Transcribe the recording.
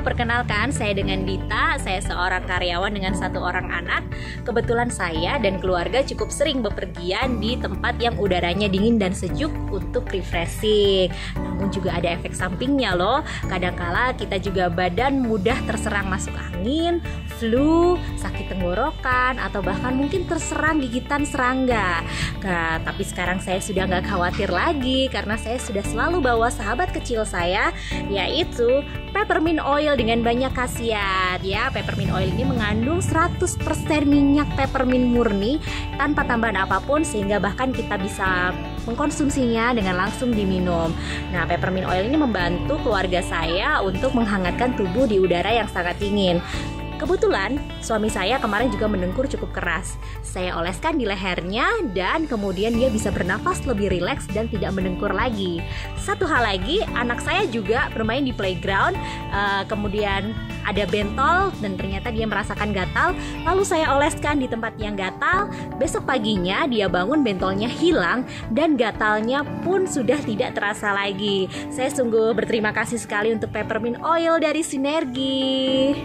perkenalkan saya dengan Dita. Saya seorang karyawan dengan 1 orang anak. Kebetulan saya dan keluarga cukup sering bepergian di tempat yang udaranya dingin dan sejuk untuk refreshing. Namun juga ada efek sampingnya loh. Kadangkala kita juga badan mudah terserang masuk angin, flu, sakit tenggorokan, atau bahkan mungkin terserang gigitan serangga. Tapi sekarang saya sudah nggak khawatir lagi karena saya sudah selalu bawa sahabat kecil saya, yaitu peppermint oil dengan banyak khasiat ya. Peppermint oil ini mengandung 100% minyak peppermint murni tanpa tambahan apapun, sehingga bahkan kita bisa mengkonsumsinya dengan langsung diminum. Nah, peppermint oil ini membantu keluarga saya untuk menghangatkan tubuh di udara yang sangat dingin. Kebetulan suami saya kemarin juga mendengkur cukup keras. Saya oleskan di lehernya dan kemudian dia bisa bernafas lebih rileks dan tidak mendengkur lagi. Satu hal lagi, anak saya juga bermain di playground, kemudian ada bentol dan ternyata dia merasakan gatal. Lalu saya oleskan di tempat yang gatal. Besok paginya dia bangun, bentolnya hilang dan gatalnya pun sudah tidak terasa lagi. Saya sungguh berterima kasih sekali untuk peppermint oil dari Sinergi.